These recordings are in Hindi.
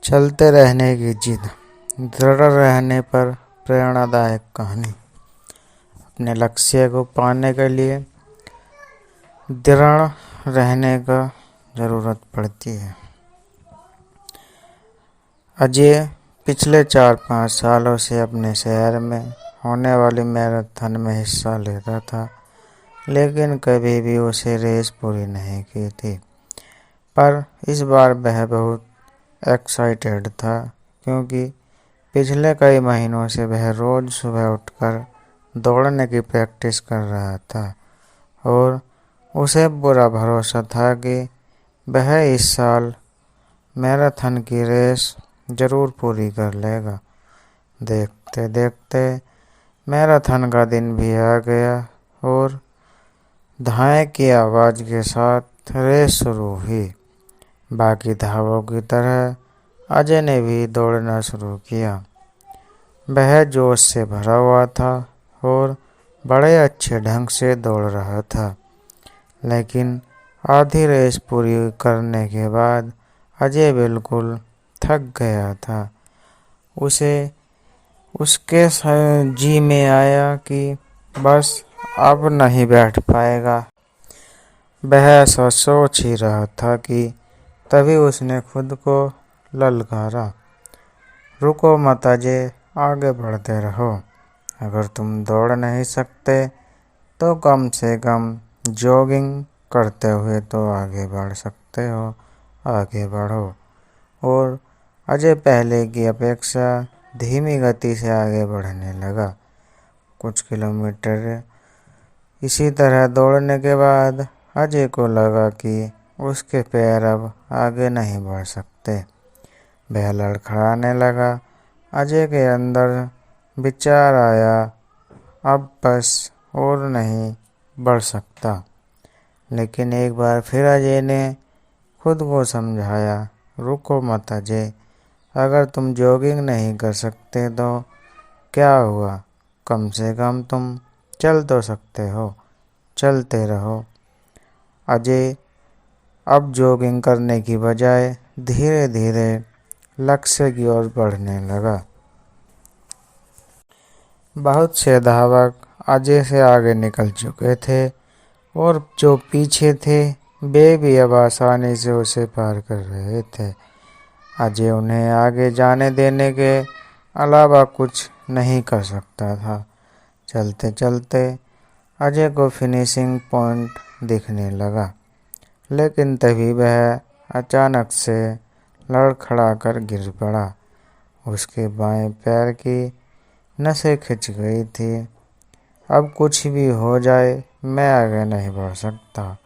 चलते रहने की जिद, दृढ़ रहने पर प्रेरणादायक कहानी। अपने लक्ष्य को पाने के लिए दृढ़ रहने का ज़रूरत पड़ती है। अजय पिछले 4-5 सालों से अपने शहर में होने वाली मैराथन में हिस्सा लेता था, लेकिन कभी भी उसे रेस पूरी नहीं की थी। पर इस बार वह बहुत एक्साइटेड था, क्योंकि पिछले कई महीनों से वह रोज़ सुबह उठकर दौड़ने की प्रैक्टिस कर रहा था और उसे पूरा भरोसा था कि वह इस साल मैराथन की रेस ज़रूर पूरी कर लेगा। देखते देखते मैराथन का दिन भी आ गया और धाए की आवाज़ के साथ रेस शुरू हुई। बाकी धावकों की तरह अजय ने भी दौड़ना शुरू किया। वह जोश से भरा हुआ था और बड़े अच्छे ढंग से दौड़ रहा था, लेकिन आधी रेस पूरी करने के बाद अजय बिल्कुल थक गया था। उसे उसके जी में आया कि बस अब नहीं बैठ पाएगा। वह ऐसा सोच ही रहा था कि तभी उसने खुद को ललकारा, रुको मत अजय, आगे बढ़ते रहो। अगर तुम दौड़ नहीं सकते तो कम से कम जॉगिंग करते हुए तो आगे बढ़ सकते हो, आगे बढ़ो। और अजय पहले की अपेक्षा धीमी गति से आगे बढ़ने लगा। कुछ किलोमीटर इसी तरह दौड़ने के बाद अजय को लगा कि उसके पैर अब आगे नहीं बढ़ सकते। वह लड़खड़ाने लगा। अजय के अंदर विचार आया, अब बस और नहीं बढ़ सकता। लेकिन एक बार फिर अजय ने खुद को समझाया, रुको मत अजय, अगर तुम जॉगिंग नहीं कर सकते तो क्या हुआ, कम से कम तुम चल तो सकते हो, चलते रहो। अजय अब जॉगिंग करने की बजाय धीरे धीरे लक्ष्य की ओर बढ़ने लगा। बहुत से धावक अजय से आगे निकल चुके थे और जो पीछे थे वे भी अब आसानी से उसे पार कर रहे थे। अजय उन्हें आगे जाने देने के अलावा कुछ नहीं कर सकता था। चलते चलते अजय को फिनिशिंग पॉइंट दिखने लगा, लेकिन तभी वह अचानक से लड़खड़ाकर गिर पड़ा। उसके बाएं पैर की नसें खिंच गई थी। अब कुछ भी हो जाए मैं आगे नहीं बढ़ सकता।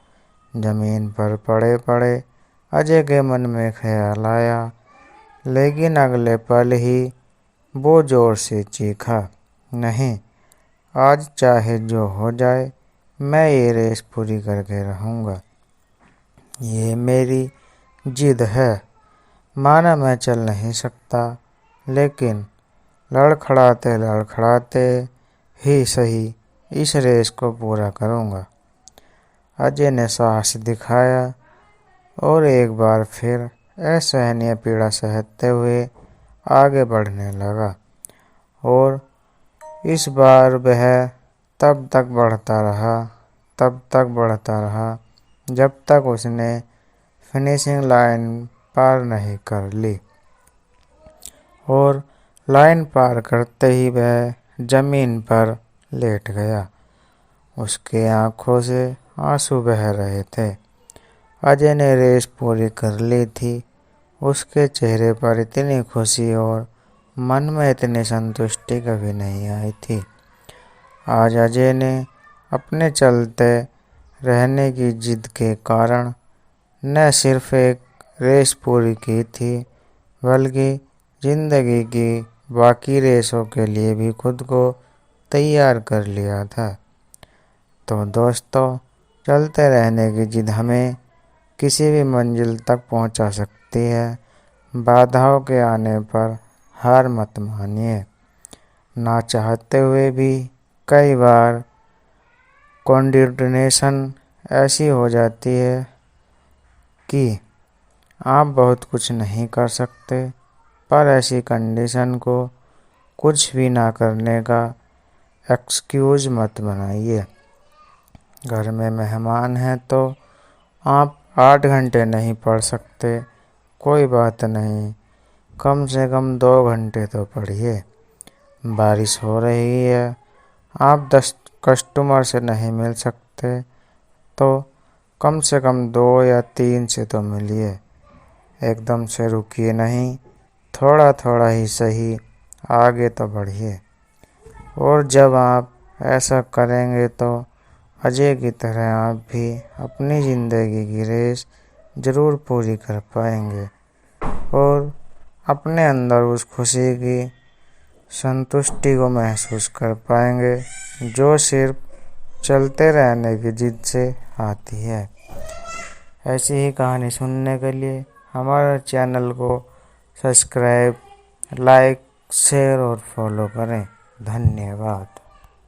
जमीन पर पड़े पड़े अजय के मन में ख्याल आया, लेकिन अगले पल ही वो जोर से चीखा, नहीं, आज चाहे जो हो जाए मैं ये रेस पूरी करके रहूँगा। ये मेरी जिद है। माना मैं चल नहीं सकता, लेकिन लड़खड़ाते लड़खड़ाते ही सही इस रेस को पूरा करूँगा। अजय ने साहस दिखाया और एक बार फिर असहनीय पीड़ा सहते हुए आगे बढ़ने लगा। और इस बार वह तब तक बढ़ता रहा जब तक उसने फिनिशिंग लाइन पार नहीं कर ली। और लाइन पार करते ही वह जमीन पर लेट गया। उसके आंखों से आंसू बह रहे थे। अजय ने रेस पूरी कर ली थी। उसके चेहरे पर इतनी खुशी और मन में इतनी संतुष्टि कभी नहीं आई थी। आज अजय ने अपने चलते रहने की जिद के कारण न सिर्फ एक रेस पूरी की थी, बल्कि जिंदगी की बाकी रेसों के लिए भी खुद को तैयार कर लिया था। तो दोस्तों, चलते रहने की जिद हमें किसी भी मंजिल तक पहुंचा सकती है। बाधाओं के आने पर हार मत मानिए। ना चाहते हुए भी कई बार कंडीशनिंग ऐसी हो जाती है कि आप बहुत कुछ नहीं कर सकते, पर ऐसी कंडीशन को कुछ भी ना करने का एक्सक्यूज मत बनाइए। घर में मेहमान हैं तो आप 8 घंटे नहीं पढ़ सकते, कोई बात नहीं, कम से कम 2 घंटे तो पढ़िए। बारिश हो रही है, आप 10 कस्टमर से नहीं मिल सकते तो कम से कम 2 या 3 से तो मिलिए। एकदम से रुकिए नहीं, थोड़ा थोड़ा ही सही आगे तो बढ़िए। और जब आप ऐसा करेंगे तो अजय की तरह आप भी अपनी ज़िंदगी की रेस ज़रूर पूरी कर पाएंगे और अपने अंदर उस खुशी की संतुष्टि को महसूस कर पाएंगे जो सिर्फ चलते रहने की जिद से आती है। ऐसी ही कहानी सुनने के लिए हमारे चैनल को सब्सक्राइब, लाइक, शेयर और फॉलो करें। धन्यवाद।